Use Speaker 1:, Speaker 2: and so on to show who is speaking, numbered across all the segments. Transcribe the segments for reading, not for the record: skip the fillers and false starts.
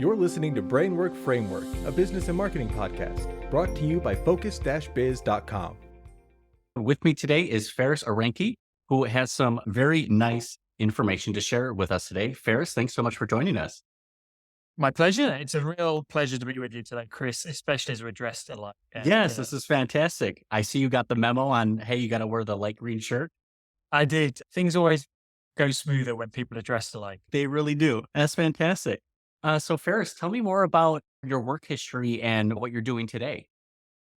Speaker 1: You're listening to Brainwork Framework, a business and marketing podcast, brought to you by focus-biz.com.
Speaker 2: With me today is Faris Aranki, who has some very nice information to share with us today. Faris, thanks so much for joining us.
Speaker 3: My pleasure. It's a real pleasure to be with you today, Chris, especially as we're dressed alike.
Speaker 2: Yes, this is fantastic. I see you got the memo on, hey, you got to wear the light green shirt.
Speaker 3: I did. Things always go smoother when people are dressed alike.
Speaker 2: They really do. That's fantastic. So Faris, tell me more about your work history and what you're doing today.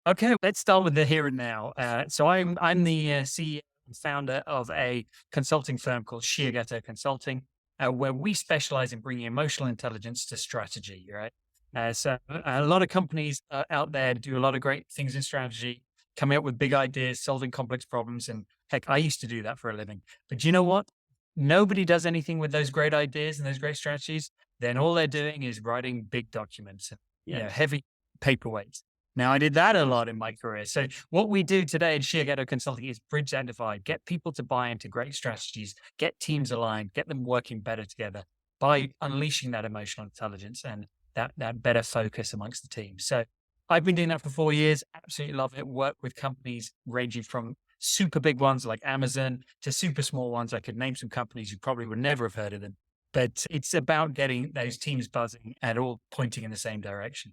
Speaker 3: Okay, let's start with the here and now. So I'm the CEO and founder of a consulting firm called Shiageto Consulting, where we specialize in bringing emotional intelligence to strategy, right? So a lot of companies out there do a lot of great things in strategy, coming up with big ideas, solving complex problems. And heck, I used to do that for a living. But you know what? Nobody does anything with those great ideas and those great strategies. Then all they're doing is writing big documents, heavy paperweights. Now, I did that a lot in my career. So what we do today at Shiageto Consulting is bridge that divide, get people to buy into great strategies, get teams aligned, get them working better together by unleashing that emotional intelligence and that better focus amongst the team. So I've been doing that for 4 years. Absolutely love it. Work with companies ranging from super big ones like Amazon to super small ones. I could name some companies you probably would never have heard of them, but it's about getting those teams buzzing and all pointing in the same direction.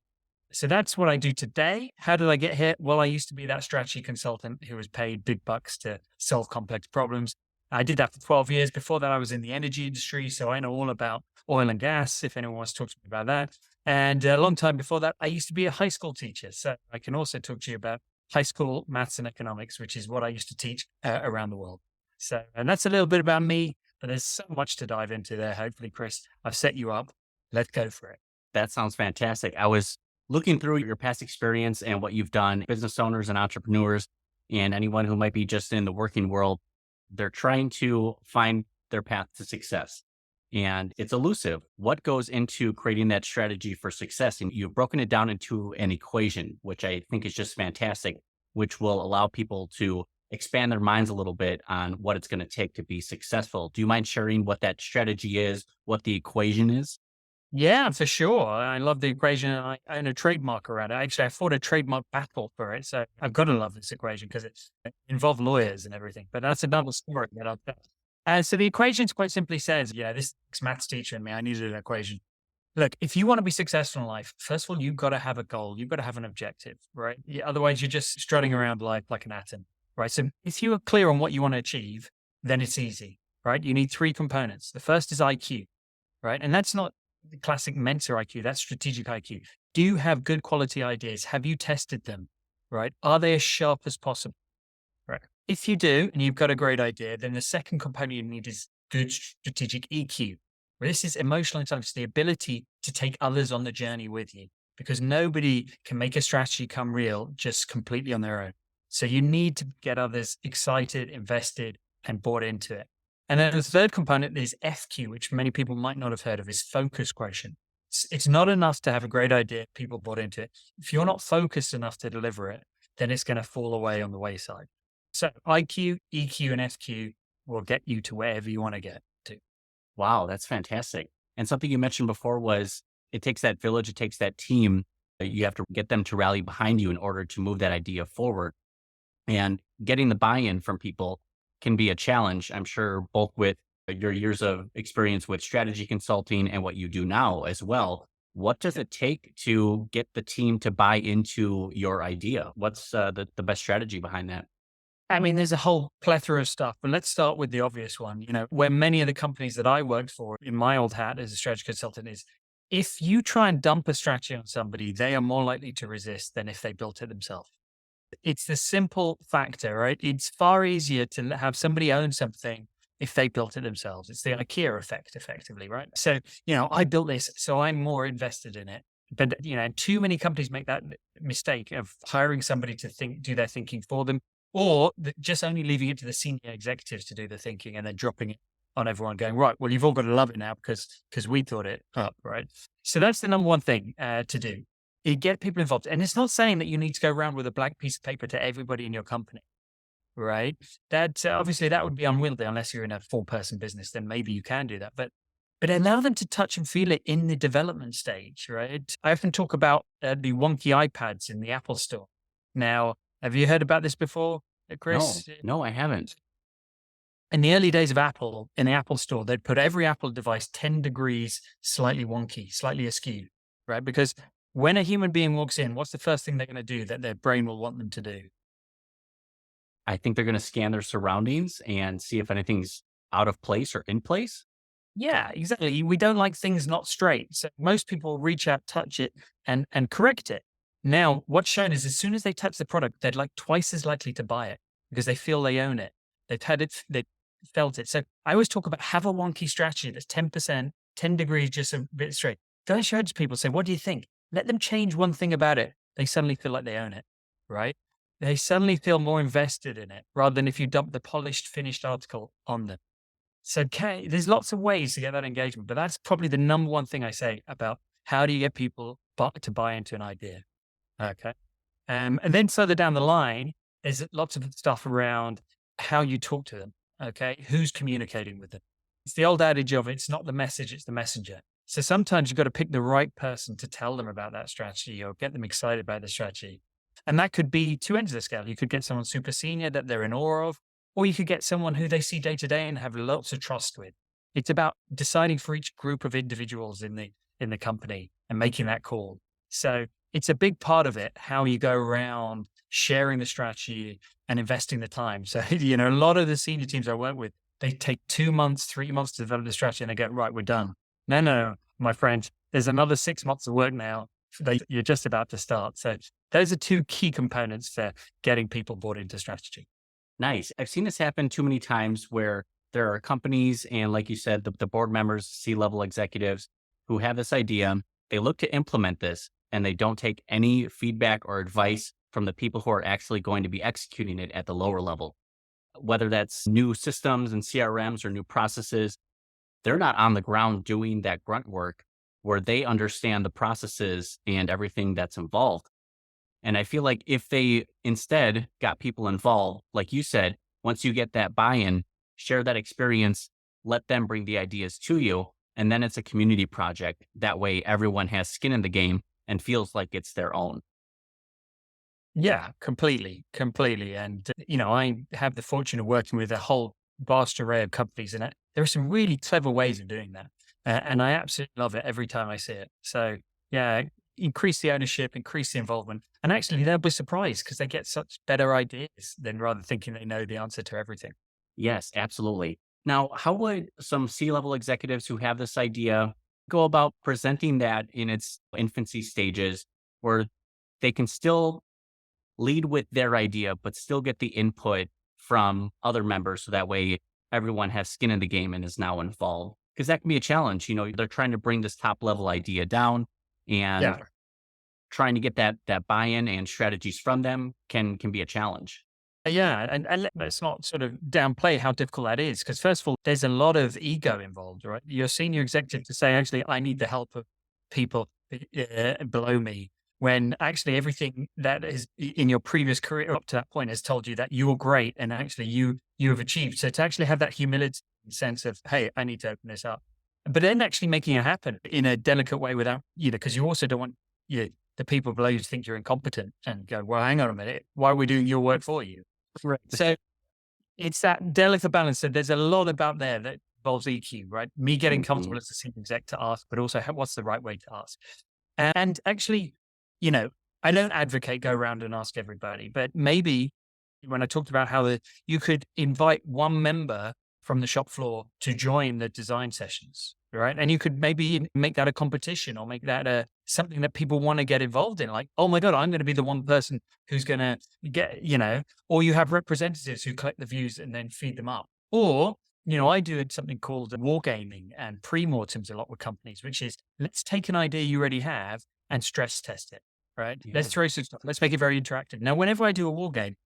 Speaker 3: So that's what I do today. How did I get here? Well, I used to be that strategy consultant who was paid big bucks to solve complex problems. I did that for 12 years. Before that, I was in the energy industry. So I know all about oil and gas, if anyone wants to talk to me about that. And a long time before that, I used to be a high school teacher. So I can also talk to you about high school maths and economics, which is what I used to teach around the world. So, and that's a little bit about me, but there's so much to dive into there. Hopefully, Chris, I've set you up. Let's go for it.
Speaker 2: That sounds fantastic. I was looking through your past experience and what you've done, business owners and entrepreneurs and anyone who might be just in the working world, they're trying to find their path to success. And it's elusive. What goes into creating that strategy for success? And you've broken it down into an equation, which I think is just fantastic, which will allow people to expand their minds a little bit on what it's going to take to be successful. Do you mind sharing what that strategy is, what the equation is?
Speaker 3: Yeah, for sure. I love the equation and I own a trademark around it. Actually, I fought a trademark battle for it. So I've got to love this equation because it involves lawyers and everything. But that's another story that I've got. And so the equation quite simply says, this maths teacher in me, I needed an equation. Look, if you want to be successful in life, first of all, you've got to have a goal. You've got to have an objective, right? Otherwise, you're just strutting around life like an atom, right? So if you are clear on what you want to achieve, then it's easy, right? You need 3 components. The first is IQ, right? And that's not the classic Mentor IQ, that's strategic IQ. Do you have good quality ideas? Have you tested them, right? Are they as sharp as possible, right? If you do, and you've got a great idea, then the second component you need is good strategic EQ. This is emotional intelligence, the ability to take others on the journey with you, because nobody can make a strategy come real just completely on their own. So you need to get others excited, invested, and bought into it. And then the third component is FQ, which many people might not have heard of, is focus quotient. It's not enough to have a great idea, people bought into it. If you're not focused enough to deliver it, then it's going to fall away on the wayside. So IQ, EQ, and FQ will get you to wherever you want to get to.
Speaker 2: Wow, that's fantastic. And something you mentioned before was it takes that village, it takes that team. You have to get them to rally behind you in order to move that idea forward. And getting the buy-in from people can be a challenge, I'm sure, both with your years of experience with strategy consulting and what you do now as well. What does it take to get the team to buy into your idea? What's the best strategy behind that?
Speaker 3: I mean, there's a whole plethora of stuff, but let's start with the obvious one. Where many of the companies that I worked for in my old hat as a strategy consultant is, if you try and dump a strategy on somebody, they are more likely to resist than if they built it themselves. It's the simple factor, right? It's far easier to have somebody own something if they built it themselves. It's the IKEA effect, effectively, right? So, I built this, so I'm more invested in it. But, too many companies make that mistake of hiring somebody to do their thinking for them, or just only leaving it to the senior executives to do the thinking and then dropping it on everyone going, right, well, you've all got to love it now because we thought it up, right? So that's the number one thing to do. You get people involved. And it's not saying that you need to go around with a blank piece of paper to everybody in your company, right? That obviously that would be unwieldy unless you're in a 4-person business, then maybe you can do that. But but allow them to touch and feel it in the development stage, right? I often talk about the wonky iPads in the Apple Store. Now, have you heard about this before,
Speaker 2: No,
Speaker 3: Chris?
Speaker 2: no, I haven't.
Speaker 3: In the early days of Apple, in the Apple Store, they'd put every Apple device 10 degrees slightly wonky, slightly askew, right? Because when a human being walks in, what's the first thing they're going to do that their brain will want them to do?
Speaker 2: I think they're going to scan their surroundings and see if anything's out of place or in place.
Speaker 3: Yeah, exactly. We don't like things not straight. So most people reach out, touch it, and correct it. Now, what's shown is as soon as they touch the product, they're like twice as likely to buy it because they feel they own it. They've had it, they felt it. So I always talk about have a wonky strategy that's 10%, 10 degrees just a bit straight. Go and show it to people. Say, what do you think? Let them change one thing about it. They suddenly feel like they own it, right? They suddenly feel more invested in it rather than if you dump the polished, finished article on them. So there's lots of ways to get that engagement, but that's probably the number one thing I say about how do you get people to buy into an idea. Okay. And then further down the line, there's lots of stuff around how you talk to them. Okay. Who's communicating with them? It's the old adage of it's not the message, it's the messenger. So sometimes you've got to pick the right person to tell them about that strategy or get them excited about the strategy. And that could be two ends of the scale. You could get someone super senior that they're in awe of, or you could get someone who they see day to day and have lots of trust with. It's about deciding for each group of individuals in the company and making that call. So it's a big part of it, how you go around sharing the strategy and investing the time. So, a lot of the senior teams I work with, they take 2 months, 3 months to develop the strategy and they go, right, we're done. No, my friend, there's another 6 months of work now. You're just about to start. So those are two key components for getting people bought into strategy.
Speaker 2: Nice. I've seen this happen too many times where there are companies and like you said, the board members, C-level executives who have this idea, they look to implement this and they don't take any feedback or advice from the people who are actually going to be executing it at the lower level. Whether that's new systems and CRMs or new processes, they're not on the ground doing that grunt work where they understand the processes and everything that's involved. And I feel like if they instead got people involved, like you said, once you get that buy-in, share that experience, let them bring the ideas to you, and then it's a community project. That way everyone has skin in the game and feels like it's their own.
Speaker 3: Yeah, completely. And, I have the fortune of working with a whole vast array of companies and there are some really clever ways of doing that. And I absolutely love it every time I see it. So yeah, increase the ownership, increase the involvement. And actually they'll be surprised because they get such better ideas than rather thinking they know the answer to everything.
Speaker 2: Yes, absolutely. Now, how would some C-level executives who have this idea go about presenting that in its infancy stages where they can still lead with their idea, but still get the input from other members so that way everyone has skin in the game and is now involved? Because that can be a challenge. They're trying to bring this top level idea down and trying to get that buy-in and strategies from them can be a challenge.
Speaker 3: Yeah, and let's not sort of downplay how difficult that is, because first of all, there's a lot of ego involved, right? You're a senior executive to say, actually, I need the help of people below me, when actually everything that is in your previous career up to that point has told you that you're great and actually you have achieved. So to actually have that humility sense of, hey, I need to open this up, but then actually making it happen in a delicate way without, because you also don't want the people below you to think you're incompetent and go, well, hang on a minute, why are we doing your work for you? Right. So it's that delicate balance. So there's a lot about there that involves EQ, right? Me getting comfortable as a senior exec to ask, but also what's the right way to ask? And actually, I don't advocate go around and ask everybody, but maybe when I talked about how you could invite one member from the shop floor to join the design sessions, right? And you could maybe make that a competition or make that something that people want to get involved in. Like, oh my God, I'm going to be the one person who's going to get, or you have representatives who collect the views and then feed them up. Or, I do something called wargaming and pre-mortems a lot with companies, which is let's take an idea you already have and stress test it, right? Yeah. Let's throw some stuff. Let's make it very interactive. Now, whenever I do a war game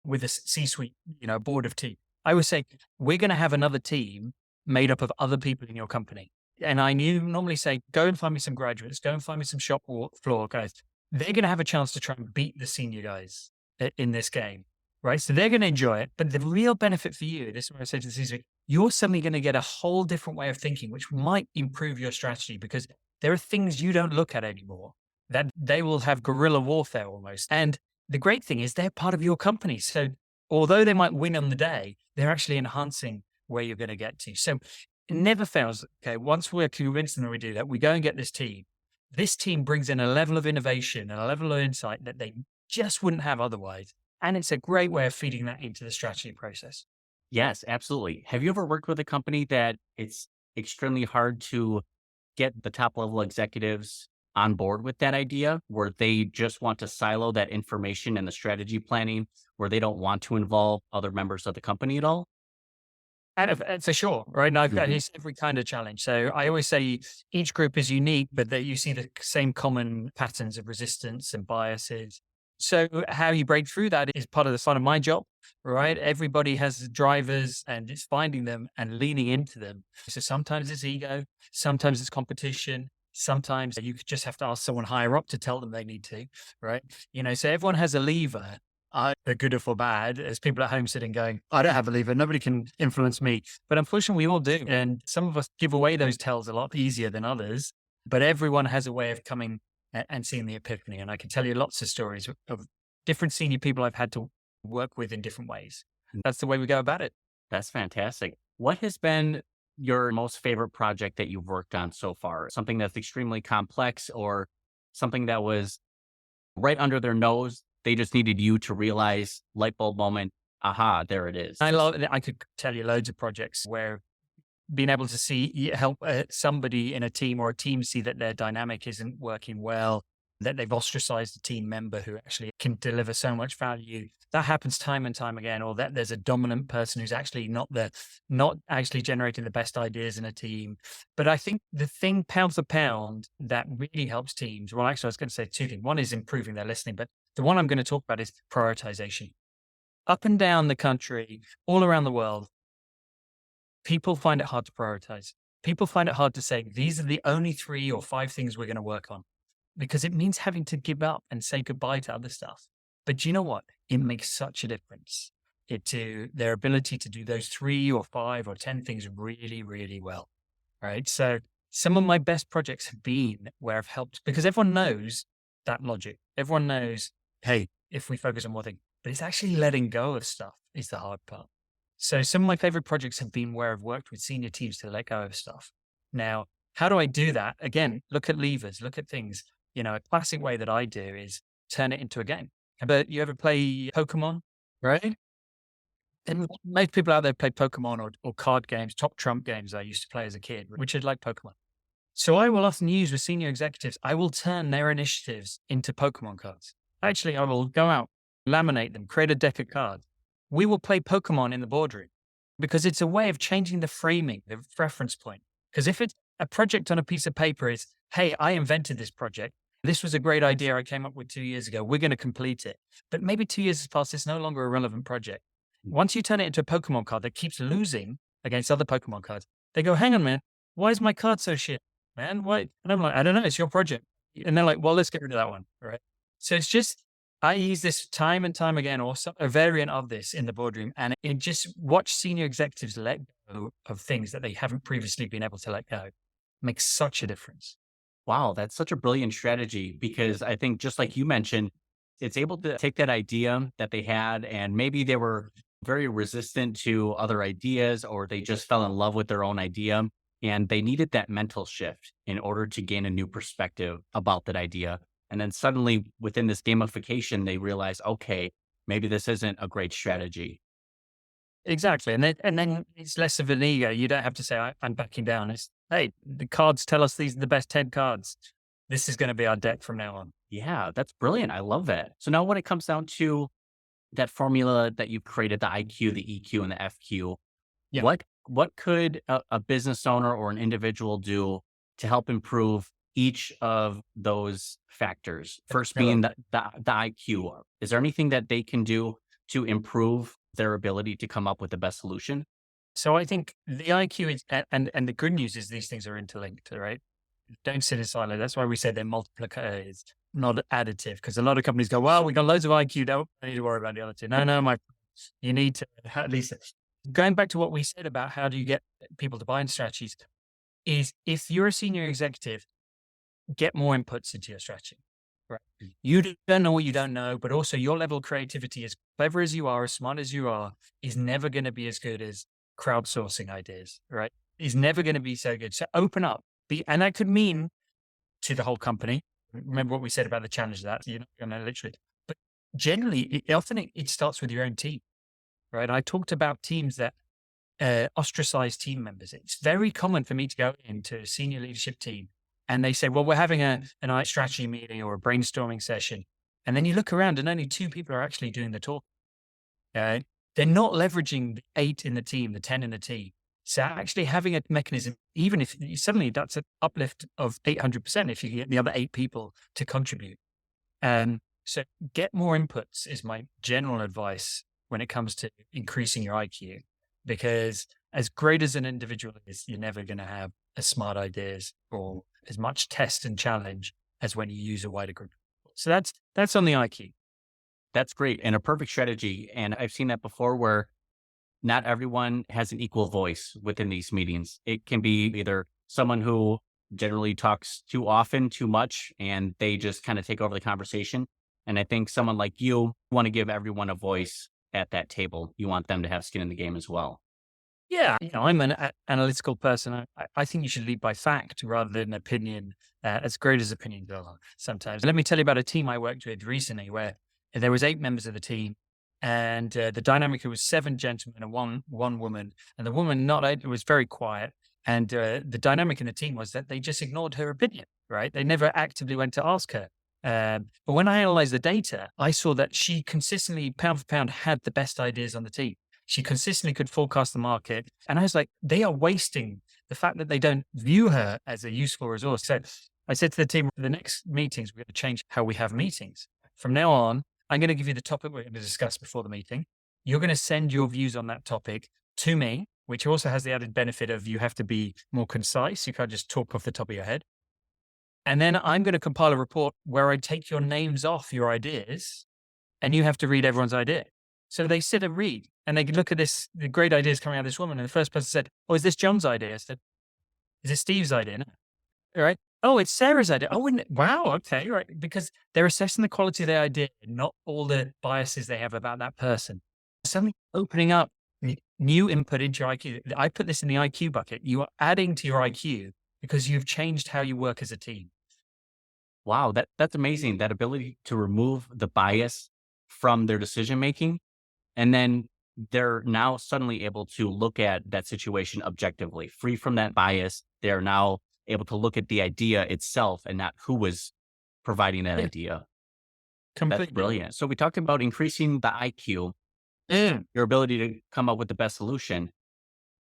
Speaker 3: with a C-suite, board of team, I would say, we're going to have another team made up of other people in your company. And I normally say, go and find me some graduates, go and find me some shop floor guys. They're going to have a chance to try and beat the senior guys in this game, right? So they're going to enjoy it. But the real benefit for you, this is what I say to the C-suite, you're suddenly going to get a whole different way of thinking, which might improve your strategy because there are things you don't look at anymore that they will have guerrilla warfare almost. And the great thing is they're part of your company. So although they might win on the day, they're actually enhancing where you're going to get to. So it never fails. Okay. Once we're convinced that we do that, we go and get this team. This team brings in a level of innovation and a level of insight that they just wouldn't have otherwise. And it's a great way of feeding that into the strategy process.
Speaker 2: Yes, absolutely. Have you ever worked with a company that it's extremely hard to get the top level executives on board with that idea, where they just want to silo that information and the strategy planning, where they don't want to involve other members of the company at all?
Speaker 3: And for sure, right? And I've got
Speaker 2: Mhm.
Speaker 3: every kind of challenge. So I always say each group is unique, but that you see the same common patterns of resistance and biases. So how you break through that is part of the fun of my job, right? Everybody has drivers and it's finding them and leaning into them. So sometimes it's ego, sometimes it's competition. Sometimes you just have to ask someone higher up to tell them they need to, right? So everyone has a lever, for good or for bad. There's people at home sitting going, I don't have a lever. Nobody can influence me. But unfortunately, we all do. And some of us give away those tells a lot easier than others. But everyone has a way of coming and seeing the epiphany. And I can tell you lots of stories of different senior people I've had to work with in different ways. That's the way we go about it.
Speaker 2: That's fantastic. What has been your most favorite project that you've worked on so far? Something that's extremely complex or something that was right under their nose? They just needed you to realize light bulb moment. Aha, there it is.
Speaker 3: I could tell you loads of projects where being able to help somebody in a team or a team see that their dynamic isn't working well, that they've ostracized a team member who actually can deliver so much value. That happens time and time again, or that there's a dominant person who's actually not actually generating the best ideas in a team. But I think the thing pound for pound that really helps teams, well, actually, I was going to say two things. One is improving their listening, but the one I'm going to talk about is prioritization. Up and down the country, all around the world, people find it hard to prioritize. People find it hard to say, these are the only 3 or 5 things we're going to work on, because it means having to give up and say goodbye to other stuff. But you know what? It makes such a difference to their ability to do those 3 or 5 or 10 things really, really well. Right. So some of my best projects have been where I've helped, because everyone knows that logic. Everyone knows, hey, if we focus on one thing, but it's actually letting go of stuff is the hard part. So some of my favorite projects have been where I've worked with senior teams to let go of stuff. Now, how do I do that? Again, look at levers, look at things. A classic way that I do is turn it into a game. But you ever play Pokemon, right? And most people out there play Pokemon or card games, top trump games I used to play as a kid, which is like Pokemon. So I will often use with senior executives, I will turn their initiatives into Pokemon cards. Actually, I will go out, laminate them, create a deck of cards. We will play Pokemon in the boardroom because it's a way of changing the framing, the reference point. Because if it's a project on a piece of paper is, hey, I invented this project. This was a great idea I came up with 2 years ago. We're going to complete it. But maybe 2 years has passed. It's no longer a relevant project. Once you turn it into a Pokemon card that keeps losing against other Pokemon cards, they go, hang on, man, why is my card so shit, man? Why? And I'm like, I don't know. It's your project. And they're like, well, let's get rid of that one. Right. So it's just, I use this time and time again, or a variant of this in the boardroom, and it just watch senior executives let go of things that they haven't previously been able to let go. Makes such a difference.
Speaker 2: Wow, that's such a brilliant strategy, because I think just like you mentioned, it's able to take that idea that they had and maybe they were very resistant to other ideas, or they just fell in love with their own idea and they needed that mental shift in order to gain a new perspective about that idea. And then suddenly within this gamification, they realize, okay, maybe this isn't a great strategy.
Speaker 3: Exactly. And then it's less of an ego. You don't have to say, I'm backing down. It's, hey, the cards tell us these are the best 10 cards. This is going to be our deck from now on.
Speaker 2: Yeah, that's brilliant. I love that. So now when it comes down to that formula that you've created, the IQ, the EQ, and the FQ,
Speaker 3: Yeah.
Speaker 2: what could a business owner or an individual do to help improve each of those factors? First being the IQ. Is there anything that they can do to improve their ability to come up with the best solution?
Speaker 3: So I think the IQ is, and the good news is these things are interlinked, right? Don't sit in silo. That's why we say they're multiplicators, not additive. Because a lot of companies go, well, we got loads of IQ. Don't need to worry about the other two. No, my You need to at least, going back to what we said about how do you get people to buy into strategies, is if you're a senior executive, get more inputs into your strategy. Right. You don't know what you don't know, but also your level of creativity, as clever as you are, as smart as you are, is never going to be as good as crowdsourcing ideas, right? Is never going to be so good. So open up. And that could mean to the whole company. Remember what we said about the challenge of that, you're not going to literally, but generally, it starts with your own team, right? I talked about teams that ostracize team members. It's very common for me to go into a senior leadership team and they say, well, we're having an strategy meeting or a brainstorming session. And then you look around and only 2 people are actually doing the talk. They're not leveraging the 8 in the team, the 10 in the team. So actually having a mechanism, even if suddenly that's an uplift of 800% if you get the other 8 people to contribute. So get more inputs is my general advice when it comes to increasing your IQ, because as great as an individual is, you're never going to have as smart ideas or as much test and challenge as when you use a wider group. So that's on the IQ.
Speaker 2: That's great. And a perfect strategy. And I've seen that before where not everyone has an equal voice within these meetings. It can be either someone who generally talks too often, too much, and they just kind of take over the conversation. And I think someone like you want to give everyone a voice at that table. You want them to have skin in the game as well.
Speaker 3: Yeah. I'm an analytical person. I think you should lead by fact rather than opinion, as great as opinions are sometimes. Let me tell you about a team I worked with recently where there was 8 members of the team. And the dynamic, it was 7 gentlemen and one woman. And the woman it was very quiet. And the dynamic in the team was that they just ignored her opinion, right? They never actively went to ask her. But when I analyzed the data, I saw that she consistently, pound for pound, had the best ideas on the team. She consistently could forecast the market. And I was like, they are wasting the fact that they don't view her as a useful resource. So I said to the team, the next meetings, we're going to change how we have meetings. From now on, I'm going to give you the topic we're going to discuss before the meeting. You're going to send your views on that topic to me, which also has the added benefit of you have to be more concise. You can't just talk off the top of your head. And then I'm going to compile a report where I take your names off your ideas and you have to read everyone's idea. So they sit and read and they look at the great ideas coming out of this woman. And the first person said, oh, is this John's idea? I said, is it Steve's idea? No. All right. Oh, it's Sarah's idea. Oh, wow. Okay. Right. Because they're assessing the quality of their idea, not all the biases they have about that person. Suddenly opening up new input into your IQ. I put this in the IQ bucket. You are adding to your IQ because you've changed how you work as a team.
Speaker 2: Wow. That's amazing. That ability to remove the bias from their decision-making. And then they're now suddenly able to look at that situation objectively, free from that bias. They're now able to look at the idea itself and not who was providing that idea.
Speaker 3: Completely.
Speaker 2: That's brilliant. So we talked about increasing the IQ, your ability to come up with the best solution.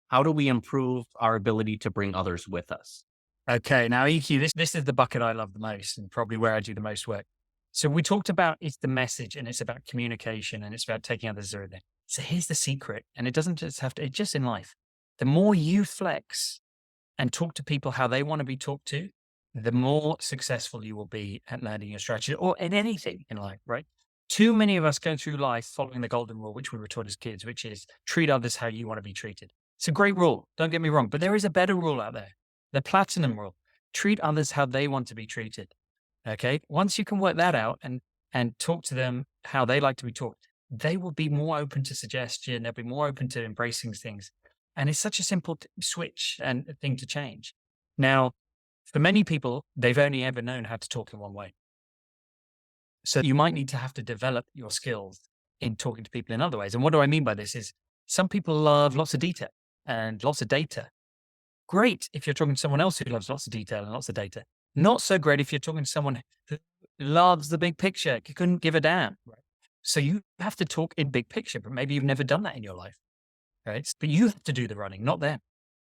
Speaker 2: How do we improve our ability to bring others with us?
Speaker 3: Okay. Now EQ, this is the bucket I love the most and probably where I do the most work. So we talked about it's the message and it's about communication and it's about taking others through it. So here's the secret. And it doesn't just have to, it's just in life. The more you flex and talk to people how they want to be talked to, the more successful you will be at learning your strategy or in anything in life, right? Too many of us go through life following the golden rule, which we were taught as kids, which is treat others how you want to be treated. It's a great rule. Don't get me wrong, but there is a better rule out there. The platinum rule, treat others how they want to be treated. Okay. Once you can work that out and talk to them how they like to be talked, they will be more open to suggestion. They'll be more open to embracing things. And it's such a simple switch and thing to change. Now, for many people, they've only ever known how to talk in one way. So you might need to have to develop your skills in talking to people in other ways. And what do I mean by this is some people love lots of detail and lots of data. Great if you're talking to someone else who loves lots of detail and lots of data. Not so great if you're talking to someone who loves the big picture, you couldn't give a damn. Right? So you have to talk in big picture, but maybe you've never done that in your life, right? But you have to do the running, not them.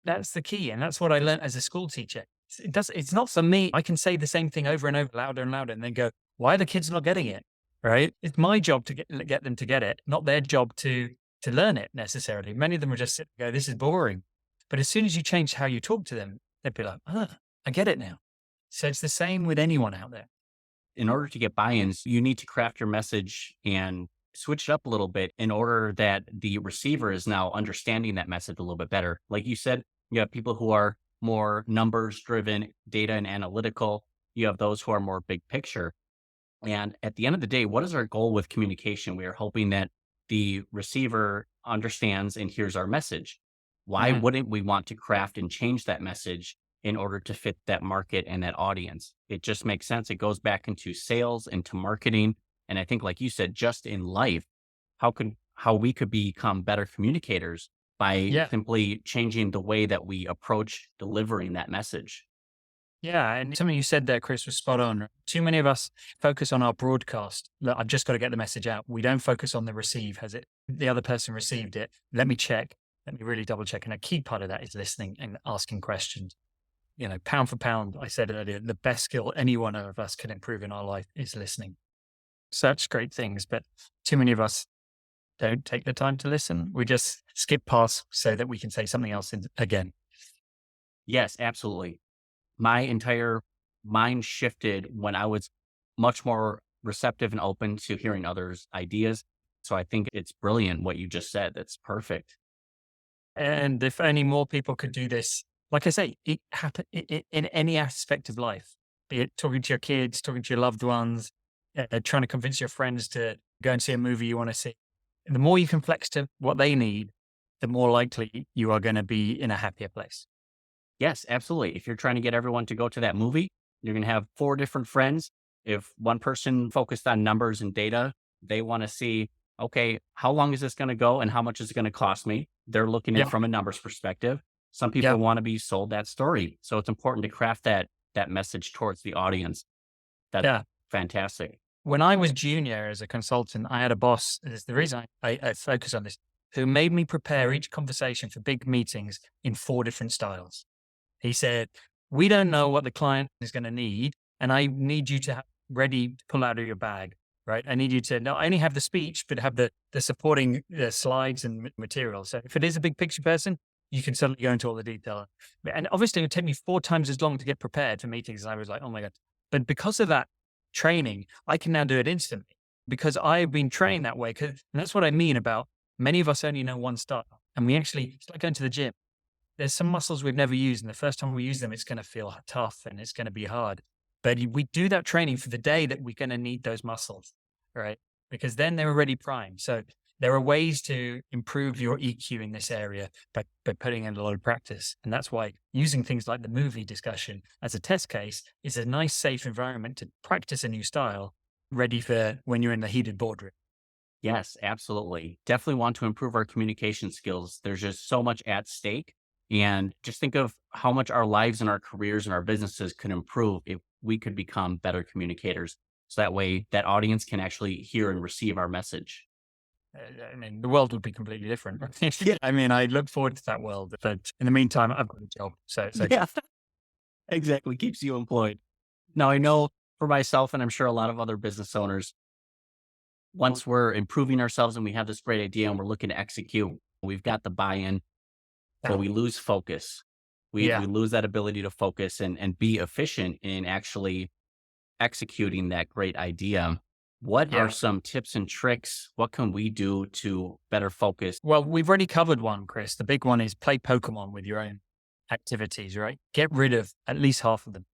Speaker 3: That's the key. And that's what I learned as a school teacher. It's not for me. I can say the same thing over and over, louder and louder, and then go, why are the kids not getting it? Right? It's my job to get them to get it, not their job to learn it necessarily. Many of them will just sit and go, this is boring. But as soon as you change how you talk to them, they'd be like, I get it now. So it's the same with anyone out there.
Speaker 2: In order to get buy-ins, you need to craft your message and switch it up a little bit in order that the receiver is now understanding that message a little bit better. Like you said, you have people who are more numbers driven, data and analytical. You have those who are more big picture. And at the end of the day, what is our goal with communication? We are hoping that the receiver understands and hears our message. Why
Speaker 3: Mhm.
Speaker 2: wouldn't we want to craft and change that message in order to fit that market and that audience? It just makes sense. It goes back into sales, into marketing. And I think, like you said, just in life, how we could become better communicators by
Speaker 3: Yeah.
Speaker 2: simply changing the way that we approach delivering that message.
Speaker 3: Yeah, and something you said there, Chris, was spot on. Too many of us focus on our broadcast. Look, I've just got to get the message out. We don't focus on the receive. Has it the other person received it? Let me check. Let me really double check. And a key part of that is listening and asking questions. Pound for pound, I said earlier, the best skill any one of us can improve in our life is listening. Such great things, but too many of us don't take the time to listen. We just skip past so that we can say something else again.
Speaker 2: Yes, absolutely. My entire mind shifted when I was much more receptive and open to hearing others' ideas. So I think it's brilliant what you just said. That's perfect.
Speaker 3: And if only more people could do this, like I say, it happen in any aspect of life, be it talking to your kids, talking to your loved ones, trying to convince your friends to go and see a movie you want to see. And the more you can flex to what they need, the more likely you are going to be in a happier place.
Speaker 2: Yes, absolutely. If you're trying to get everyone to go to that movie, you're going to have four different friends. If one person focused on numbers and data, they want to see, okay, how long is this going to go and how much is it going to cost me? They're looking at it
Speaker 3: Yeah.
Speaker 2: from a numbers perspective. Some
Speaker 3: Yeah.
Speaker 2: people want to be sold that story. So it's important to craft that message towards the audience. That's
Speaker 3: Yeah.
Speaker 2: fantastic.
Speaker 3: When I was junior as a consultant, I had a boss. Is the reason I focus on this, who made me prepare each conversation for big meetings in 4 different styles. He said, "We don't know what the client is going to need, and I need you to have ready to pull out of your bag, right? I need you to not only have the speech, but have the supporting slides and material. So if it is a big picture person, you can suddenly go into all the detail. And obviously, it would take me 4 times as long to get prepared for meetings. I was like, oh my God. But because of that training, I can now do it instantly because I've been trained that way. And that's what I mean about many of us only know one style. And we actually, it's like going to the gym. There's some muscles we've never used. And the first time we use them, it's going to feel tough and it's going to be hard. But we do that training for the day that we're going to need those muscles, right? Because then they're already primed. So there are ways to improve your EQ in this area by putting in a lot of practice. And that's why using things like the movie discussion as a test case is a nice, safe environment to practice a new style ready for when you're in the heated boardroom.
Speaker 2: Yes, absolutely. Definitely want to improve our communication skills. There's just so much at stake. And just think of how much our lives and our careers and our businesses could improve if we could become better communicators. So that way that audience can actually hear and receive our message.
Speaker 3: I mean, the world would be completely different. Yeah. I mean, I look forward to that world, but in the meantime, I've got a job. So
Speaker 2: Yeah, exactly. Keeps you employed. Now, I know for myself, and I'm sure a lot of other business owners, once we're improving ourselves and we have this great idea and we're looking to execute, we've got the buy-in, but we lose focus. We
Speaker 3: yeah.
Speaker 2: lose that ability to focus and be efficient in actually executing that great idea. What
Speaker 3: Yeah.
Speaker 2: are some tips and tricks? What can we do to better focus?
Speaker 3: Well, we've already covered one, Chris. The big one is play Pokemon with your own activities, right? Get rid of at least half of them.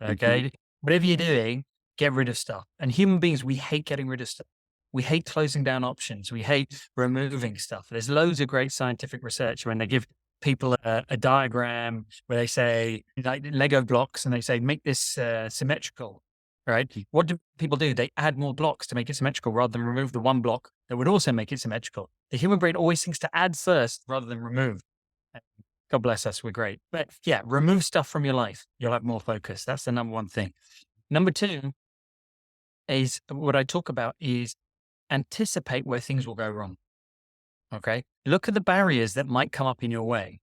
Speaker 3: Okay. Whatever you're doing, get rid of stuff. And human beings, we hate getting rid of stuff. We hate closing down options. We hate removing stuff. There's loads of great scientific research when they give people a diagram where they say, like Lego blocks, and they say, make this symmetrical, right? What do people do? They add more blocks to make it symmetrical rather than remove the one block that would also make it symmetrical. The human brain always thinks to add first rather than remove. God bless us, we're great. But yeah, remove stuff from your life. You'll have more focus. That's the number one thing. Number 2 is what I talk about is anticipate where things will go wrong. Okay. Look at the barriers that might come up in your way,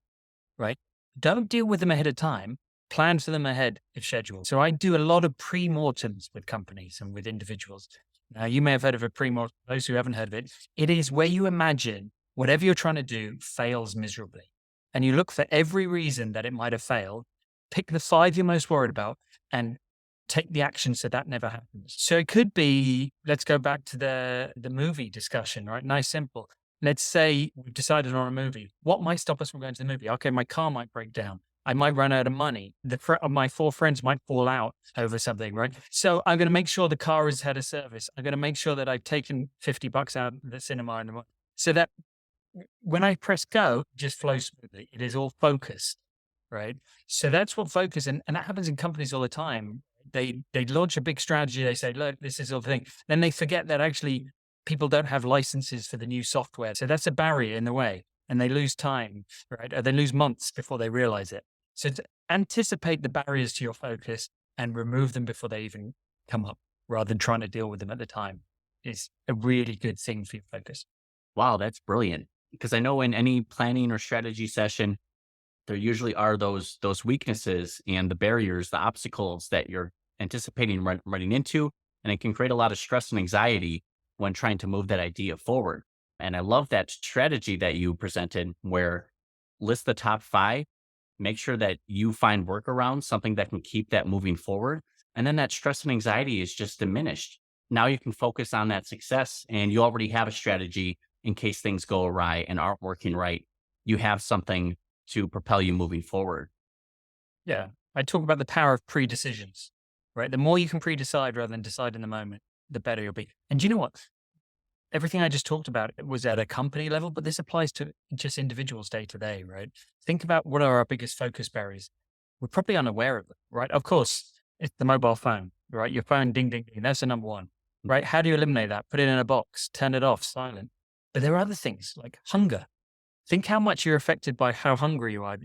Speaker 3: right? Don't deal with them ahead of time. Plan for them ahead of schedule. So I do a lot of pre-mortems with companies and with individuals. Now, you may have heard of a pre-mortem. Those who haven't heard of it, it is where you imagine whatever you're trying to do fails miserably. And you look for every reason that it might have failed, pick the 5 you're most worried about, and take the action so that never happens. So it could be, let's go back to the movie discussion, right? Nice, simple. Let's say we've decided on a movie. What might stop us from going to the movie? Okay, my car might break down. I might run out of money. My 4 friends might fall out over something, right? So I'm going to make sure the car has had a service. I'm going to make sure that I've taken $50 out of the cinema so that when I press go, it just flows smoothly. It is all focused, right? So that's what focus, and that happens in companies all the time. They launch a big strategy. They say, look, this is all the thing. Then they forget that actually people don't have licenses for the new software. So that's a barrier in the way, and they lose time, right? Or they lose months before they realize it. So to anticipate the barriers to your focus and remove them before they even come up, rather than trying to deal with them at the time, is a really good thing for your focus.
Speaker 2: Wow, that's brilliant. Because I know in any planning or strategy session, there usually are those weaknesses and the barriers, the obstacles that you're anticipating running into, and it can create a lot of stress and anxiety when trying to move that idea forward. And I love that strategy that you presented, where list the top 5, make sure that you find workarounds, something that can keep that moving forward, and then that stress and anxiety is just diminished. Now you can focus on that success, and you already have a strategy in case things go awry and aren't working right. You have something to propel you moving forward.
Speaker 3: Yeah. I talk about the power of pre-decisions, right? The more you can pre-decide rather than decide in the moment, the better you'll be. And do you know what? Everything I just talked about was at a company level, but this applies to just individuals day to day, right? Think about what are our biggest focus barriers. We're probably unaware of them, right? Of course, it's the mobile phone, right? Your phone, ding, ding, ding. That's the number one, right? How do you eliminate that? Put it in a box, turn it off, silent. But there are other things like hunger. Think how much you're affected by how hungry you are.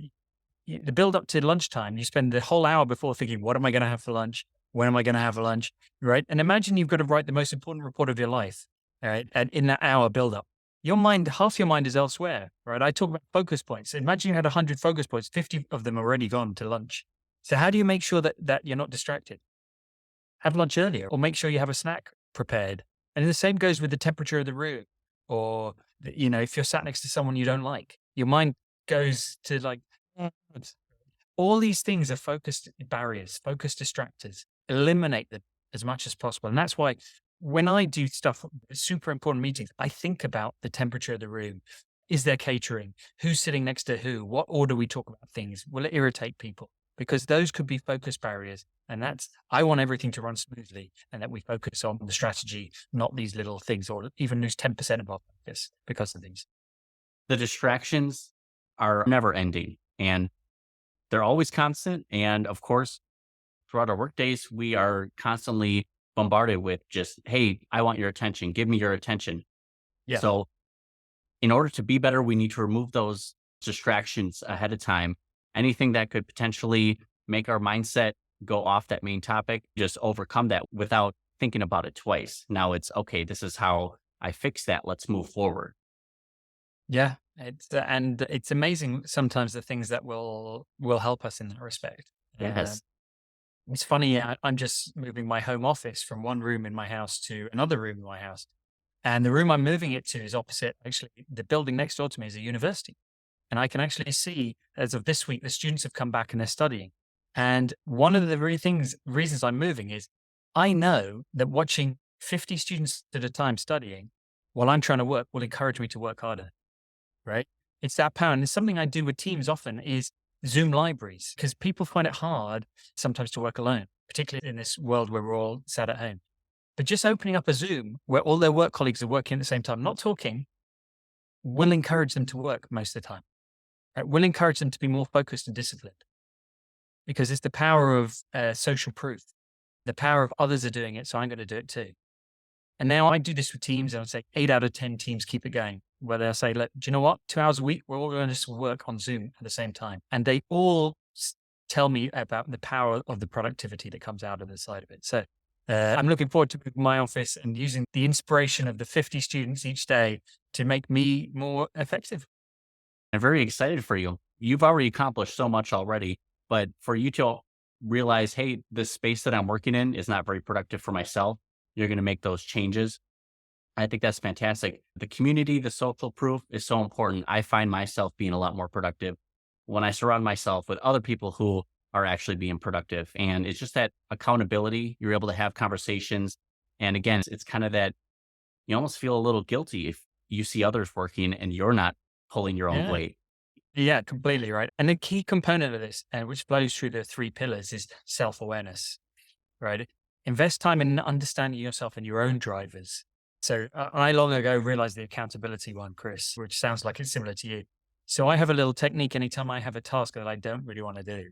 Speaker 3: The build up to lunchtime, you spend the whole hour before thinking, what am I going to have for lunch? When am I going to have lunch? Right? And imagine you've got to write the most important report of your life, right? And in that hour build up, half your mind is elsewhere, right? I talk about focus points. Imagine you had 100 focus points, 50 of them already gone to lunch. So how do you make sure that you're not distracted? Have lunch earlier, or make sure you have a snack prepared. And the same goes with the temperature of the room. Or, if you're sat next to someone you don't like, your mind goes to like, all these things are focused barriers, focused distractors. Eliminate them as much as possible. And that's why when I do stuff, super important meetings, I think about the temperature of the room. Is there catering? Who's sitting next to who? What order we talk about things? Will it irritate people? Because those could be focus barriers. And I want everything to run smoothly and that we focus on the strategy, not these little things, or even lose 10% of our focus because of these.
Speaker 2: The distractions are never ending and they're always constant. And of course, throughout our work days, we are constantly bombarded with just, hey, I want your attention. Give me your attention.
Speaker 3: Yeah.
Speaker 2: So in order to be better, we need to remove those distractions ahead of time. Anything that could potentially make our mindset go off that main topic, just overcome that without thinking about it twice. Now it's, okay, this is how I fix that. Let's move forward.
Speaker 3: Yeah. It's amazing sometimes the things that will help us in that respect.
Speaker 2: Yes.
Speaker 3: It's funny. I'm just moving my home office from one room in my house to another room in my house. And the room I'm moving it to is opposite, actually, the building next door to me is a university. And I can actually see, as of this week, the students have come back and they're studying. And one of the reasons I'm moving is I know that watching 50 students at a time studying while I'm trying to work will encourage me to work harder, right? It's that power. And it's something I do with teams often is Zoom libraries, because people find it hard sometimes to work alone, particularly in this world where we're all sat at home. But just opening up a Zoom where all their work colleagues are working at the same time, not talking, will encourage them to work most of the time. Right? Will encourage them to be more focused and disciplined, because it's the power of social proof, the power of others are doing it, so I'm going to do it too. And now I do this with teams, and I'd say 8 out of 10 teams keep it going, where they'll say, look, do you know what? 2 hours a week, we're all going to work on Zoom at the same time. And they all tell me about the power of the productivity that comes out of the side of it. So I'm looking forward to my office and using the inspiration of the 50 students each day to make me more effective.
Speaker 2: I'm very excited for you. You've already accomplished so much already, but for you to realize, hey, the space that I'm working in is not very productive for myself, you're going to make those changes. I think that's fantastic. The community, the social proof is so important. I find myself being a lot more productive when I surround myself with other people who are actually being productive. And it's just that accountability. You're able to have conversations. And again, it's kind of that you almost feel a little guilty if you see others working and you're not pulling your own
Speaker 3: Yeah.
Speaker 2: weight.
Speaker 3: Yeah, completely right. And the key component of this, and which flows through the three pillars, is self-awareness, right? Invest time in understanding yourself and your own drivers. So I long ago realized the accountability one, Chris, which sounds like it's similar to you. So I have a little technique anytime I have a task that I don't really want to do,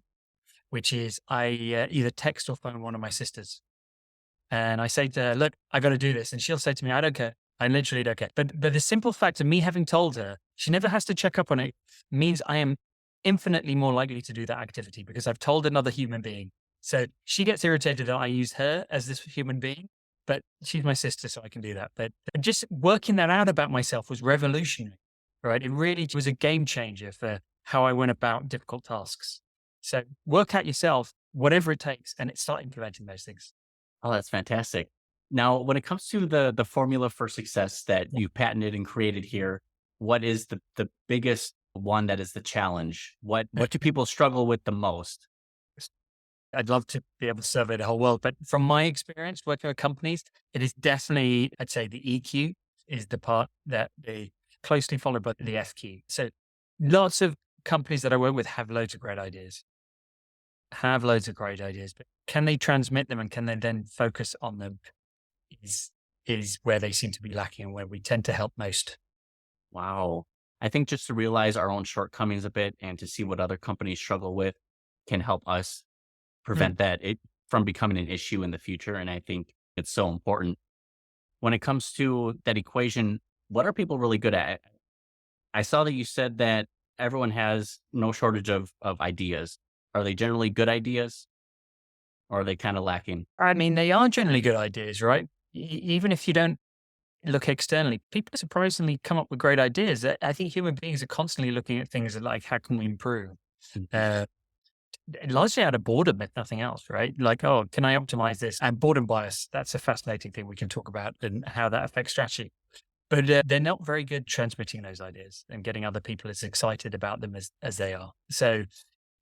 Speaker 3: which is I either text or phone one of my sisters. And I say to her, look, I got to do this. And she'll say to me, I don't care. I literally don't care. But the simple fact of me having told her, she never has to check up on it, means I am infinitely more likely to do that activity because I've told another human being. So she gets irritated that I use her as this human being, but she's my sister, so I can do that. But just working that out about myself was revolutionary, right? It really was a game changer for how I went about difficult tasks. So work out yourself, whatever it takes, and start implementing those things.
Speaker 2: Oh, that's fantastic. Now, when it comes to the formula for success that you patented and created here, what is the biggest one that is the challenge? What do people struggle with the most?
Speaker 3: I'd love to be able to survey the whole world, but from my experience working with companies, it is definitely, I'd say the EQ is the part that they closely followed by the FQ. So lots of companies that I work with have loads of great ideas, but can they transmit them and can they then focus on them is where they seem to be lacking and where we tend to help most.
Speaker 2: Wow. I think just to realize our own shortcomings a bit and to see what other companies struggle with can help us prevent it from becoming an issue in the future. And I think it's so important. When it comes to that equation, what are people really good at? I saw that you said that everyone has no shortage of ideas. Are they generally good ideas or are they kind of lacking?
Speaker 3: I mean, they are generally good ideas, right? Even if you don't look externally, people surprisingly come up with great ideas. I think human beings are constantly looking at things like, how can we improve? Largely out of boredom, if nothing else, right? Like, oh, can I optimize this? And boredom bias, that's a fascinating thing we can talk about and how that affects strategy. But they're not very good transmitting those ideas and getting other people as excited about them as they are. So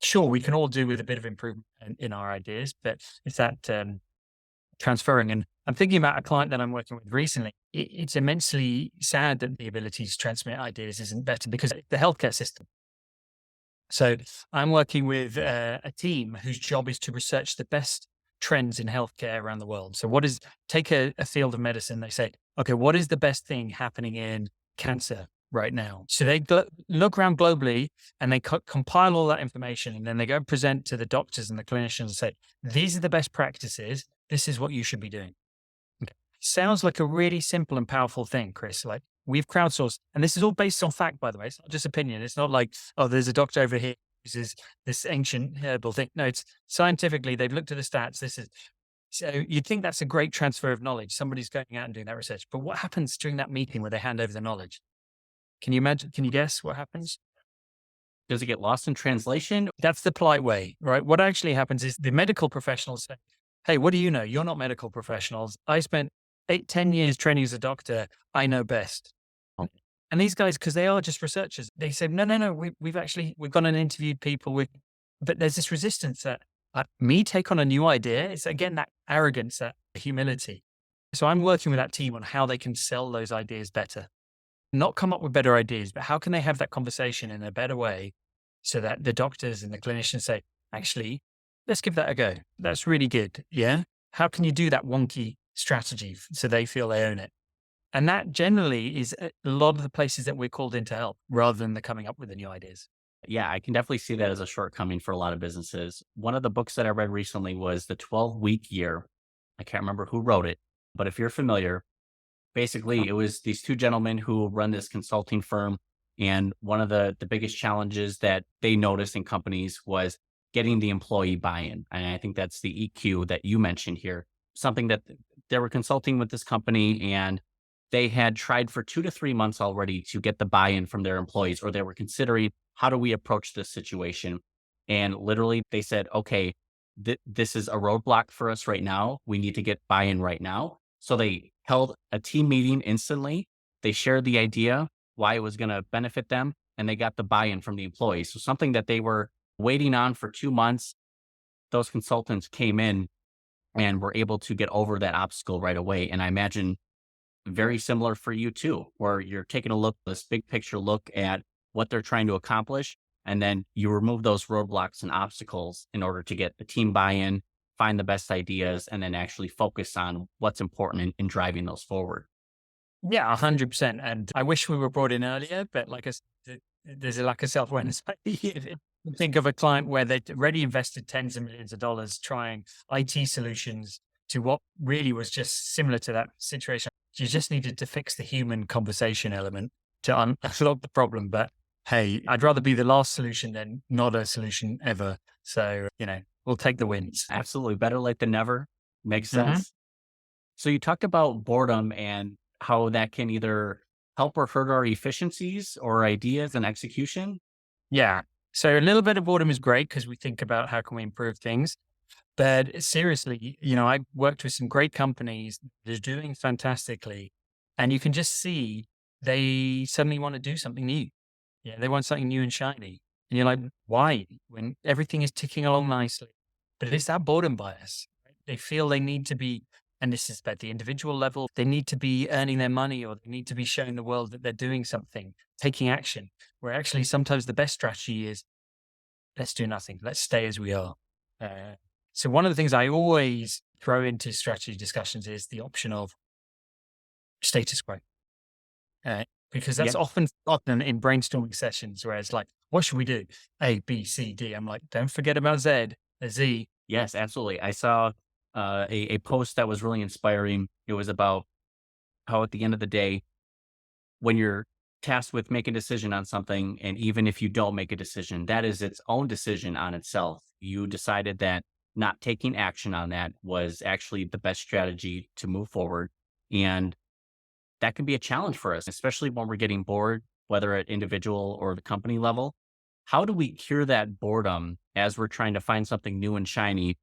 Speaker 3: sure, we can all do with a bit of improvement in our ideas, but it's that transferring. And I'm thinking about a client that I'm working with recently. It's immensely sad that the ability to transmit ideas isn't better because the healthcare system. So I'm working with a team whose job is to research the best trends in healthcare around the world. So take a field of medicine. They say, okay, what is the best thing happening in cancer right now? So they look around globally and they compile all that information. And then they go present to the doctors and the clinicians and say, these are the best practices. This is what you should be doing. Okay. Sounds like a really simple and powerful thing, Chris. Like we've crowdsourced, and this is all based on fact, by the way. It's not just opinion. It's not like, oh, there's a doctor over here who uses this ancient herbal thing. No, it's scientifically, they've looked at the stats. So you'd think that's a great transfer of knowledge. Somebody's going out and doing that research. But what happens during that meeting where they hand over the knowledge? Can you imagine? Can you guess what happens?
Speaker 2: Does it get lost in translation?
Speaker 3: That's the polite way, right? What actually happens is the medical professionals say, hey, what do you know? You're not medical professionals. I spent 10 years training as a doctor. I know best. And these guys, because they are just researchers, they say, no, we've gone and interviewed people but there's this resistance that me take on a new idea. It's again, that arrogance, that humility. So I'm working with that team on how they can sell those ideas better, not come up with better ideas, but how can they have that conversation in a better way so that the doctors and the clinicians say, actually, let's give that a go. That's really good. Yeah. How can you do that wonky strategy so they feel they own it? And that generally is a lot of the places that we're called in to help rather than the coming up with the new ideas.
Speaker 2: Yeah, I can definitely see that as a shortcoming for a lot of businesses. One of the books that I read recently was The 12-Week Year. I can't remember who wrote it, but if you're familiar, basically it was these two gentlemen who run this consulting firm. And one of the biggest challenges that they noticed in companies was getting the employee buy-in. And I think that's the EQ that you mentioned here, something that they were consulting with this company and they had tried for 2 to 3 months already to get the buy-in from their employees, or they were considering, how do we approach this situation? And literally they said, okay, this is a roadblock for us right now. We need to get buy-in right now. So they held a team meeting instantly. They shared the idea, why it was going to benefit them, and they got the buy-in from the employees. So something that they were waiting on for 2 months, those consultants came in and were able to get over that obstacle right away. And I imagine very similar for you too, where you're taking a look, this big picture look at what they're trying to accomplish. And then you remove those roadblocks and obstacles in order to get the team buy-in, find the best ideas, and then actually focus on what's important in driving those forward.
Speaker 3: Yeah, 100%. And I wish we were brought in earlier, but like I said, there's a lack of self-awareness. Think of a client where they'd already invested tens of millions of dollars trying IT solutions to what really was just similar to that situation. You just needed to fix the human conversation element to unlock the problem. But hey, I'd rather be the last solution than not a solution ever. So, we'll take the wins.
Speaker 2: Absolutely. Better late than never. Makes
Speaker 3: Mhm.
Speaker 2: sense. So you talked about boredom and how that can either help or hurt our efficiencies or ideas and execution.
Speaker 3: Yeah. So a little bit of boredom is great because we think about how can we improve things. But seriously, I worked with some great companies. They're doing fantastically. And you can just see they suddenly want to do something new. Yeah. They want something new and shiny. And you're like, why? When everything is ticking along nicely. But it's that boredom bias. Right? They feel they need to be, and this is at the individual level, they need to be earning their money or they need to be showing the world that they're doing something, taking action, where actually sometimes the best strategy is let's do nothing. Let's stay as we are. So one of the things I always throw into strategy discussions is the option of status quo. Because that's
Speaker 2: Yeah.
Speaker 3: often in brainstorming sessions where it's like, what should we do? A, B, C, D. I'm like, don't forget about Z, Z.
Speaker 2: Yes, absolutely. I saw a post that was really inspiring. It was about how at the end of the day, when you're tasked with making a decision on something, and even if you don't make a decision, that is its own decision on itself. You decided that not taking action on that was actually the best strategy to move forward. And that can be a challenge for us, especially when we're getting bored, whether at individual or the company level. How do we cure that boredom as we're trying to find something new and shiny?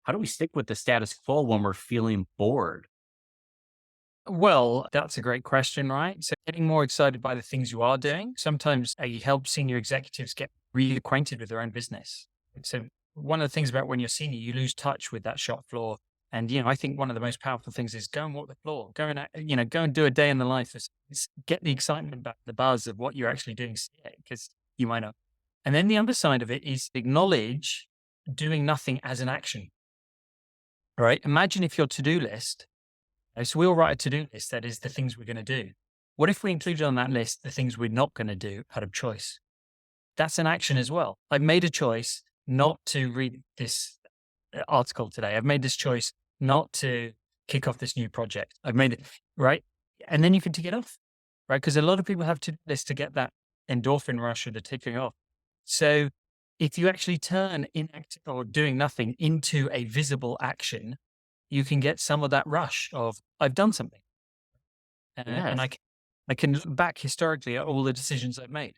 Speaker 2: How do we stick with the status quo when we're feeling bored?
Speaker 3: Well, that's a great question, right? So getting more excited by the things you are doing. Sometimes you help senior executives get reacquainted with their own business. So one of the things about when you're senior, you lose touch with that shop floor. And, I think one of the most powerful things is go and walk the floor, go and do a day in the life. Get the excitement back, the buzz of what you're actually doing, because you might not. And then the other side of it is acknowledge doing nothing as an action, right? Imagine if your to-do list, so we all write a to-do list that is the things we're going to do. What if we included on that list the things we're not going to do out of choice? That's an action as well. I've made a choice not to read this article today. I've made this choice not to kick off this new project. I've made it, right? And then you can tick it off, right? Because a lot of people have to do this to get that endorphin rush of the ticking off. So if you actually turn inactive or doing nothing into a visible action, you can get some of that rush of I've done something. And
Speaker 2: Yes.
Speaker 3: I can look back historically at all the decisions I've made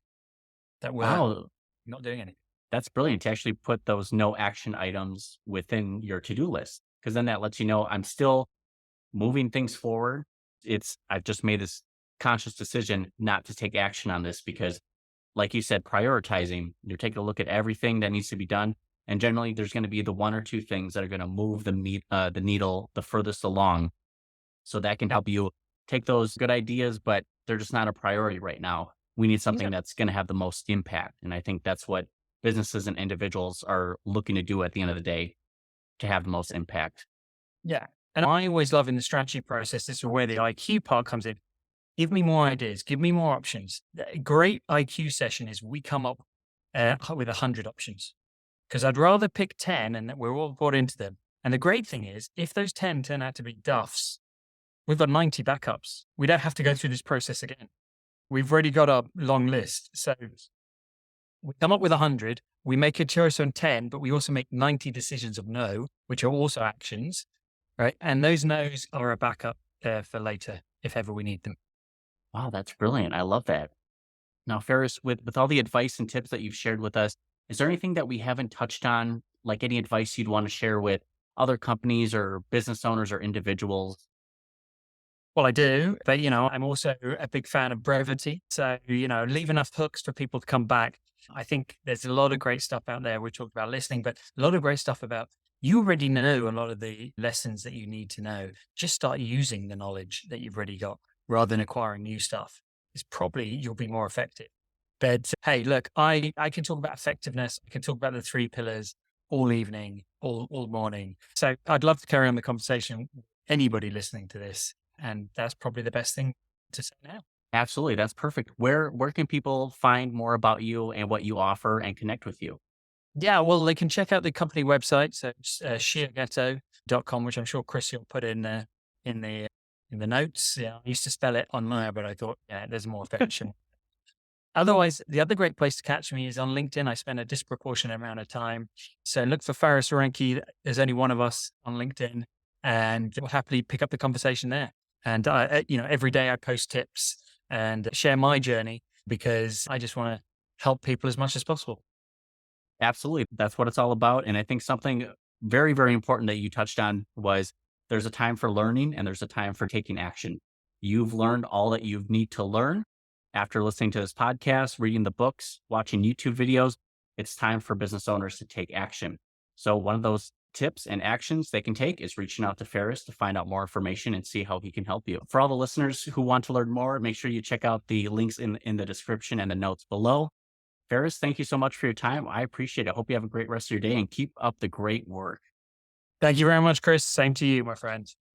Speaker 3: that were
Speaker 2: Wow.
Speaker 3: not doing anything.
Speaker 2: That's brilliant to actually put those no action items within your to-do list. Because then that lets you know I'm still moving things forward. I've just made this conscious decision not to take action on this because, like you said, prioritizing, you're taking a look at everything that needs to be done. And generally, there's going to be the one or two things that are going to move the needle the furthest along. So that can help you take those good ideas, but they're just not a priority right now. We need something that's going to have the most impact. And I think that's what businesses and individuals are looking to do at the end of the day to have the most impact.
Speaker 3: Yeah. And I always love in the strategy process, this is where the IQ part comes in. Give me more ideas, give me more options. A great IQ session is we come up with 100 options because I'd rather pick 10 and that we're all bought into them. And the great thing is, if those 10 turn out to be duffs, we've got 90 backups. We don't have to go through this process again. We've already got a long list. So we come up with 100, we make a choice on 10, but we also make 90 decisions of no, which are also actions, right? And those no's are a backup for later, if ever we need them.
Speaker 2: Wow, that's brilliant. I love that. Now, Ferris, with all the advice and tips that you've shared with us, is there anything that we haven't touched on, like any advice you'd want to share with other companies or business owners or individuals?
Speaker 3: Well, I do, but I'm also a big fan of brevity. So, leave enough hooks for people to come back. I think there's a lot of great stuff out there. We talked about listening, but a lot of great stuff about you already know a lot of the lessons that you need to know. Just start using the knowledge that you've already got rather than acquiring new stuff. It's probably you'll be more effective. But hey, look, I can talk about effectiveness. I can talk about the 3 pillars all evening, all morning. So I'd love to carry on the conversation with anybody listening to this. And that's probably the best thing to say now.
Speaker 2: Absolutely. That's perfect. Where can people find more about you and what you offer and connect with you?
Speaker 3: Yeah, well, they can check out the company website. So it's shiageto.com, which I'm sure Chris will put in the in the notes. Yeah, I used to spell it on there, but I thought, yeah, there's more affection. Otherwise, the other great place to catch me is on LinkedIn. I spend a disproportionate amount of time. So look for Faris Aranki. There's only one of us on LinkedIn, and we'll happily pick up the conversation there. And every day I post tips and share my journey because I just want to help people as much as possible.
Speaker 2: Absolutely. That's what it's all about. And I think something very, very important that you touched on was there's a time for learning and there's a time for taking action. You've learned all that you need to learn after listening to this podcast, reading the books, watching YouTube videos. It's time for business owners to take action. So one of those tips and actions they can take is reaching out to Faris to find out more information and see how he can help you. For all the listeners who want to learn more, make sure you check out the links in the description and the notes below. Faris, thank you so much for your time. I appreciate it. I hope you have a great rest of your day and keep up the great work.
Speaker 3: Thank you very much, Chris. Same to you, my friend.